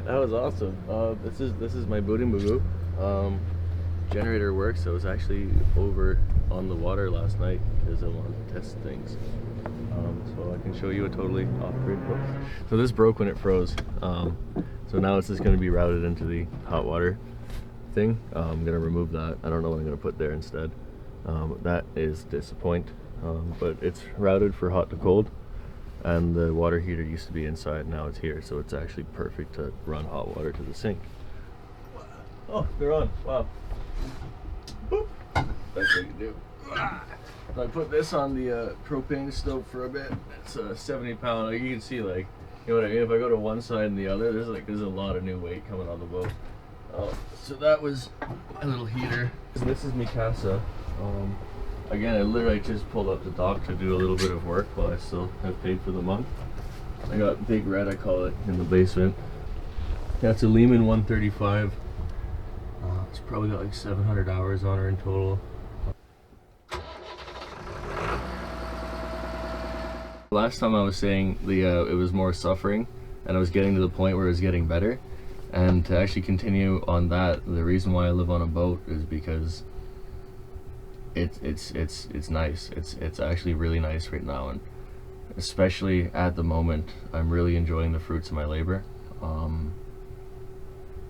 That was awesome. This is my booty moo. Generator works. I was actually over on the water last night because I wanted to test things. So I can show you a totally off-grid boat. So this broke when it froze. So now it's just going to be routed into the hot water thing. I'm going to remove that. I don't know what I'm going to put there instead. That is disappointing. But it's routed for hot to cold. And the water heater used to be inside, now it's here, so it's actually perfect to run hot water to the sink. Oh, they're on. Wow. Boop. That's what you can do. So I put this on the propane stove for a bit. It's a 70-pound. You can see, like, you know what I mean? If I go to one side and the other, there's a lot of new weight coming on the boat. So that was a little heater. This is Mikasa. Again, I literally just pulled up the dock to do a little bit of work while I still have paid for the month. I got Big Red, I call it, in the basement. That's a Lehman 135. It's probably got like 700 hours on her in total. Last time I was saying it was more suffering, and I was getting to the point where it was getting better. And to actually continue on that, the reason why I live on a boat is because it's nice. It's actually really nice right now, and especially at the moment, I'm really enjoying the fruits of my labor. I'm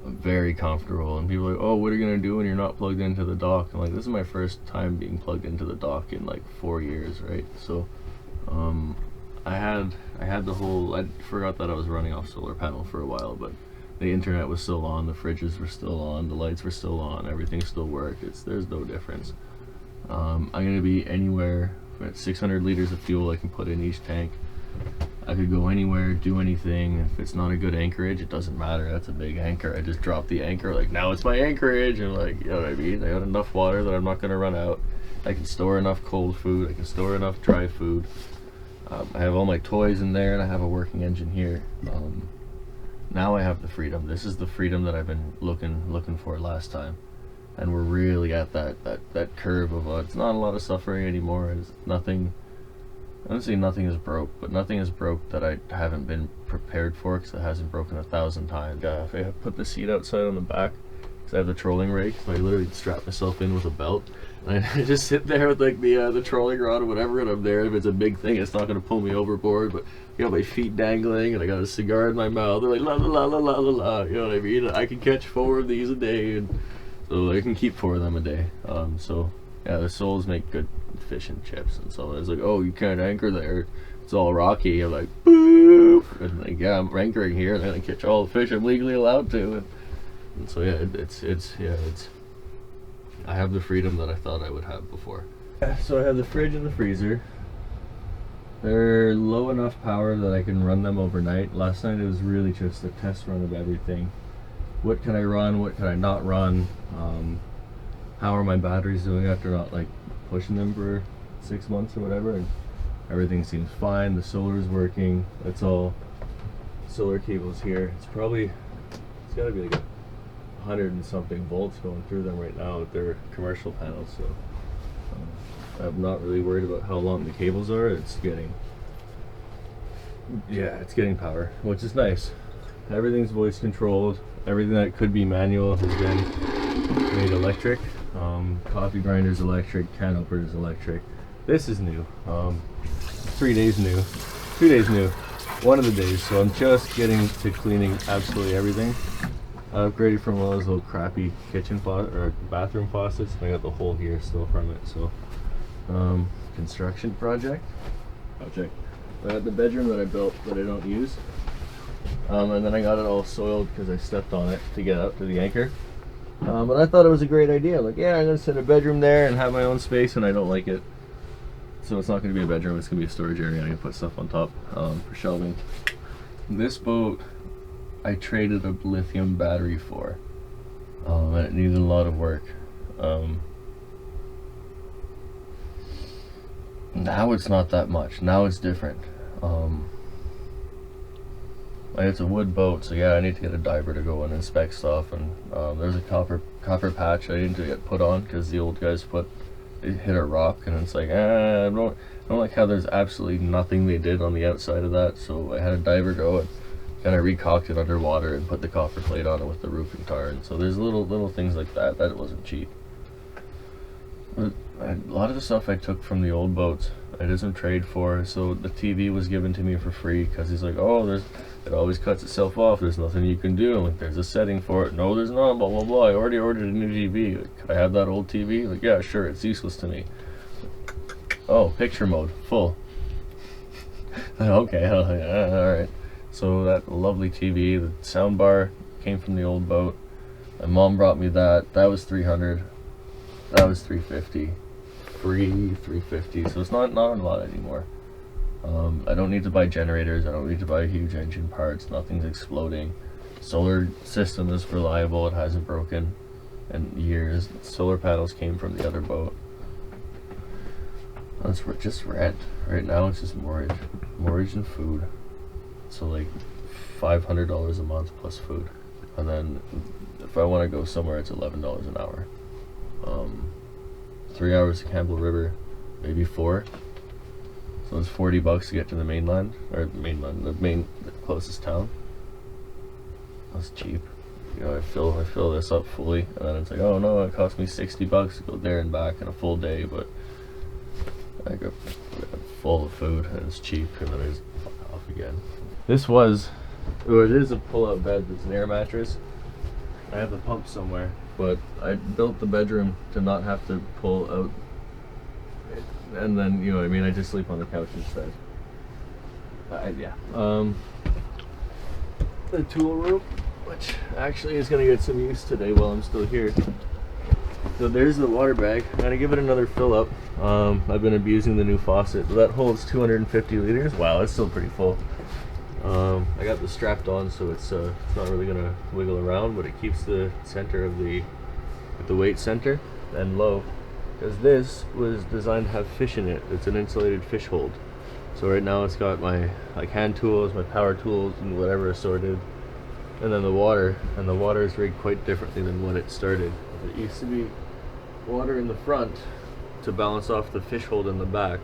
very comfortable, and people are like, oh, what are you gonna do when you're not plugged into the dock? I'm like, this is my first time being plugged into the dock in like 4 years, right? So I had the whole, I forgot that I was running off solar panel for a while, but the internet was still on, the fridges were still on, the lights were still on, everything still worked. There's no difference. I'm going to be anywhere at 600 liters of fuel I can put in each tank. I could go anywhere, do anything. If it's not a good anchorage, it doesn't matter. That's a big anchor. I just drop the anchor, like, now it's my anchorage. And like, you know what I mean? I got enough water that I'm not going to run out. I can store enough cold food. I can store enough dry food. I have all my toys in there, and I have a working engine here. Now I have the freedom. This is the freedom that I've been looking for last time. And we're really at that curve of it's not a lot of suffering anymore. It's nothing. I don't say nothing is broke, but nothing is broke that I haven't been prepared for, because it hasn't broken 1,000 times. If I put the seat outside on the back, because I have the trolling rake, so I literally strap myself in with a belt, and I just sit there with like the trolling rod or whatever, and I'm there. If it's a big thing, it's not going to pull me overboard, but I got my feet dangling, and I got a cigar in my mouth. They're like la la la la la la la. You know what I mean? I can catch 4 of these a day, and so I can keep 4 of them a day. So yeah, the soles make good fish and chips. And so it's like, oh, you can't anchor there. It's all rocky. I'm like, boop. And like, yeah, I'm anchoring here, and then I catch all the fish I'm legally allowed to. And so yeah, it's. I have the freedom that I thought I would have before. Yeah, so I have the fridge and the freezer. They're low enough power that I can run them overnight. Last night it was really just a test run of everything. What can I run? What can I not run? How are my batteries doing after not like pushing them for 6 months or whatever? And everything seems fine. The solar's working. That's all. Solar cables here. It's gotta be like 100 and something volts going through them right now with their commercial panels. So I'm not really worried about how long the cables are. It's getting power, which is nice. Everything's voice controlled. Everything that could be manual has been made electric. Coffee grinder's electric, can opener's electric. This is new. 3 days new. 2 days new. One of the days. So I'm just getting to cleaning absolutely everything. I upgraded from one of those little crappy kitchen or bathroom faucets. I got the hole here still from it. So construction project. I got the bedroom that I built that I don't use. And then I got it all soiled because I stepped on it to get up to the anchor. But I thought it was a great idea. Like, yeah, I'm going to set a bedroom there and have my own space, and I don't like it. So it's not going to be a bedroom, it's going to be a storage area. I'm going to put stuff on top for shelving. This boat, I traded a lithium battery for. And it needed a lot of work. Now it's not that much. Now it's different. It's a wood boat, so yeah, I need to get a diver to go and inspect stuff. And there's a copper patch I need to get put on because the old guys hit a rock, and it's like, I don't like how there's absolutely nothing they did on the outside of that. So I had a diver go and and I recocked it underwater and put the copper plate on it with the roofing tar. And so there's little things like that it wasn't cheap. But a lot of the stuff I took from the old boats I did some trade for. So the TV was given to me for free because he's like, oh, it always cuts itself off, there's nothing you can do. I'm like, there's a setting for it. No, there's not, blah blah blah. I already ordered a new TV. Like, could I have that old TV? Like, yeah, sure, it's useless to me. Oh, picture mode full. Okay, alright. So that lovely TV, the sound bar came from the old boat. My mom brought me that. That was $300. That was $350. Free $350. So it's not a lot anymore. I don't need to buy generators. I don't need to buy huge engine parts. Nothing's exploding. Solar system is reliable. It hasn't broken in years. Solar panels came from the other boat. That's just rent. Right now it's just mortgage and food. So like $500 a month plus food. And then if I want to go somewhere, it's $11 an hour. 3 hours to Campbell River, maybe 4. So it's $40 to get to the mainland, or the closest town. That's cheap. You know, I fill this up fully, and then it's like, oh no, it cost me $60 to go there and back in a full day, but I got full of food and it's cheap, and then I just fuck off again. It is a pull-out bed. It's an air mattress. I have the pump somewhere, but I built the bedroom to not have to pull out. And then, you know what I mean, I just sleep on the couch instead. Yeah. The tool room, which actually is going to get some use today while I'm still here. So there's the water bag. I'm going to give it another fill up. I've been abusing the new faucet. That holds 250 liters. Wow, it's still pretty full. I got this strapped on, so it's not really going to wiggle around, but it keeps the center of the weight center and low. Because this was designed to have fish in it. It's an insulated fish hold. So right now it's got my hand tools, my power tools, and whatever assorted. And then the water is rigged quite differently than when it started. It used to be water in the front to balance off the fish hold in the back,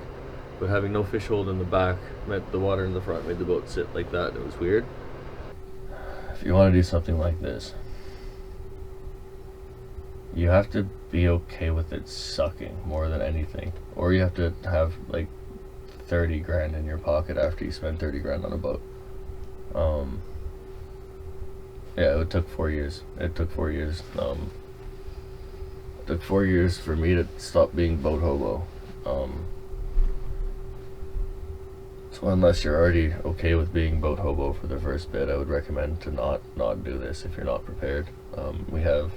but having no fish hold in the back meant the water in the front made the boat sit like that. It was weird. If you want to do something like this, you have to be okay with it sucking more than anything, or you have to have like 30 grand in your pocket after you spend 30 grand on a boat. Yeah, it took 4 years. It took 4 years. It took 4 years for me to stop being boat hobo. So unless you're already okay with being boat hobo for the first bit, I would recommend to not do this if you're not prepared. We have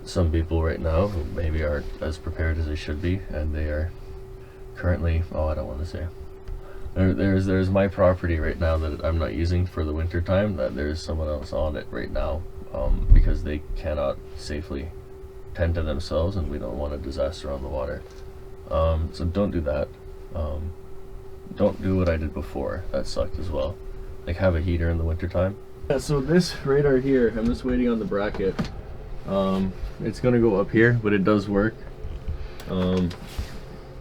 some people right now who maybe aren't as prepared as they should be, and they are currently, I don't want to say. There's my property right now that I'm not using for the winter time, that there's someone else on it right now, because they cannot safely tend to themselves, and we don't want a disaster on the water. So don't do that. Don't do what I did before. That sucked as well. Like, have a heater in the winter time. Yeah, so this radar here, I'm just waiting on the bracket. It's gonna go up here, but it does work. You know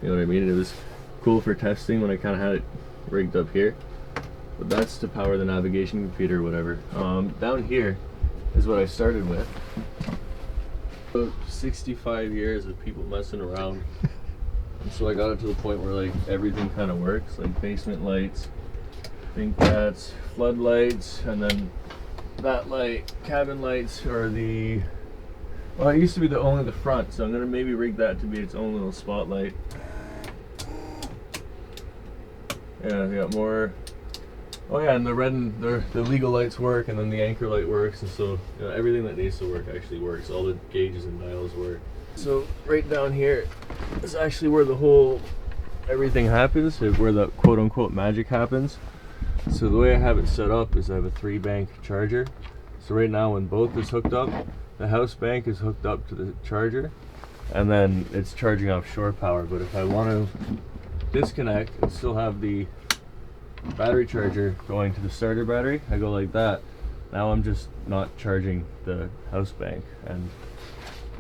what I mean? It was cool for testing when I kind of had it rigged up here, but that's to power the navigation computer or whatever. Down here is what I started with. About 65 years of people messing around, and so I got it to the point where like everything kind of works, like basement lights, I think that's floodlights, and then that light, cabin lights, are the, well, it used to be only the front, so I'm gonna maybe rig that to be its own little spotlight. Yeah, I got more. Oh yeah, and the red and the legal lights work, and then the anchor light works, and so you know, everything that needs to work actually works. All the gauges and dials work. So right down here is actually where the whole everything happens, where the quote-unquote magic happens. So the way I have it set up is I have a 3-bank charger. So right now when both is hooked up, the house bank is hooked up to the charger, and then it's charging off shore power. But if I want to disconnect and still have the battery charger going to the starter battery, I go like that. Now I'm just not charging the house bank, and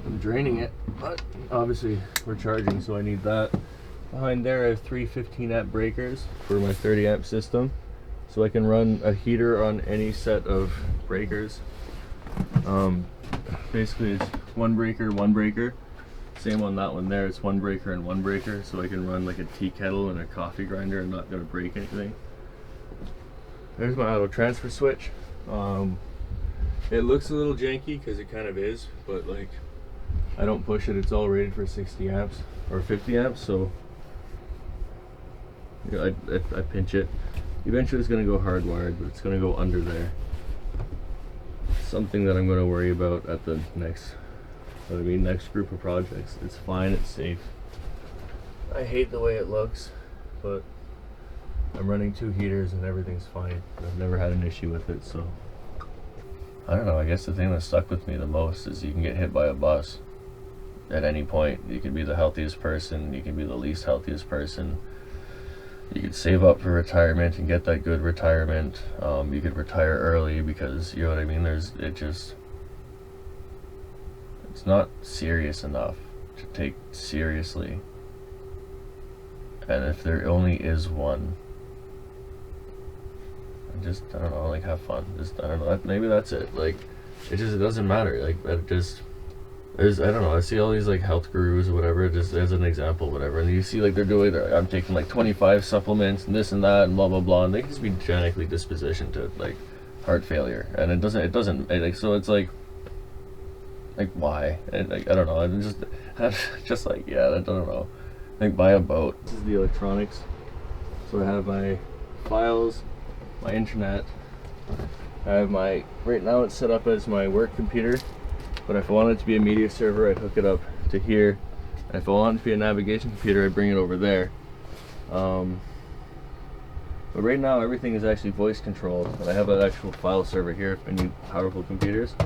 I'm draining it, but obviously we're charging, so I need that. Behind there I have 3 15 amp breakers for my 30 amp system. so I can run a heater on any set of breakers. Basically it's one breaker. Same on that one there, it's one breaker and one breaker, so I can run like a tea kettle and a coffee grinder and not gonna break anything. There's my auto transfer switch. It looks a little janky because it kind of is, but like I don't push it. It's all rated for 60 amps or 50 amps, so you know, I pinch it. Eventually it's going to go hardwired, but it's going to go under there. Something that I'm going to worry about at the next group of projects. It's fine, it's safe. I hate the way it looks, but I'm running 2 heaters and everything's fine. I've never had an issue with it, so I don't know. I guess the thing that stuck with me the most is you can get hit by a bus at any point. You can be the healthiest person, you can be the least healthiest person. You could save up for retirement and get that good retirement. You could retire early because, you know what I mean, it's not serious enough to take seriously. And if there only is one, I don't know, like, have fun. I don't know, maybe that's it. Like, it doesn't matter. Like, I don't know, I see all these like health gurus or whatever, just as an example, whatever, and you see like they're doing, I'm taking like 25 supplements and this and that and blah blah blah, and they can just be genetically dispositioned to like heart failure, and it doesn't like, so it's like why? And like, I don't know, I'm just like, yeah, I don't know. Like, buy a boat. This is the electronics. So I have my files, my internet, I have my, right now it's set up as my work computer. But if I want it to be a media server, I'd hook it up to here. And if I want it to be a navigation computer, I'd bring it over there. But right now, everything is actually voice controlled. And I have an actual file server here if I need powerful computers.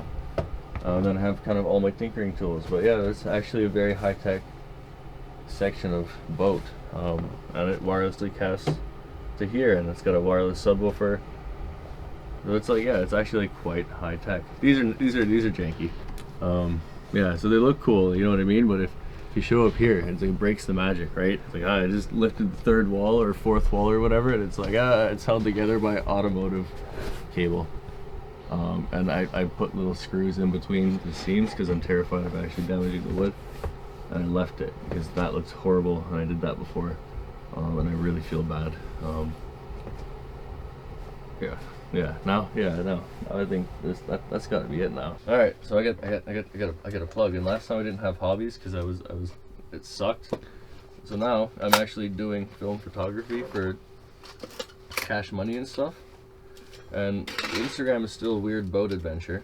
Then I have kind of all my tinkering tools. But yeah, it's actually a very high-tech section of boat. And it wirelessly casts to here, and it's got a wireless subwoofer. So it's like, yeah, it's actually like quite high-tech. These are janky. Yeah, so they look cool, you know what I mean? But if you show up here, it's like, it breaks the magic, right? It's like, I just lifted the 3rd wall or 4th wall or whatever, and it's like, it's held together by automotive cable. And I put little screws in between the seams because I'm terrified of actually damaging the wood. And I left it because that looks horrible, and I did that before. And I really feel bad. Now I think that's got to be it now. All right, so I got a plug. And last time I didn't have Hobbies because it sucked. So now I'm actually doing film photography for cash money and stuff. And Instagram is still a weird boat adventure.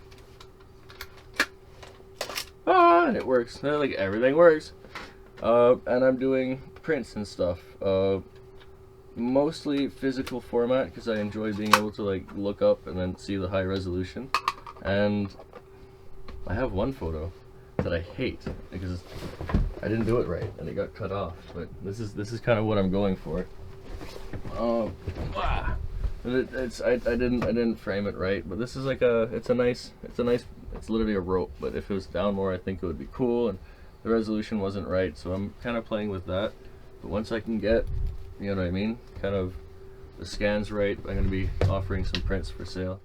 And it works. Like, everything works. And I'm doing prints and stuff. Mostly physical format because I enjoy being able to like look up and then see the high resolution. And I have one photo that I hate because I didn't do it right and it got cut off. But this is kind of what I'm going for. I didn't frame it right, but this is like it's literally a rope. But if it was down more, I think it would be cool. And the resolution wasn't right, so I'm kind of playing with that. But once I can get, you know what I mean, kind of the scans right, I'm going to be offering some prints for sale.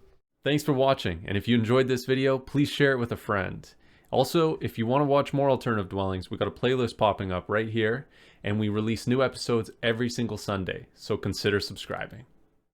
Thanks for watching, and if you enjoyed this video, please share it with a friend. Also, if you want to watch more alternative dwellings, we got a playlist popping up right here, and we release new episodes every single Sunday, so consider subscribing.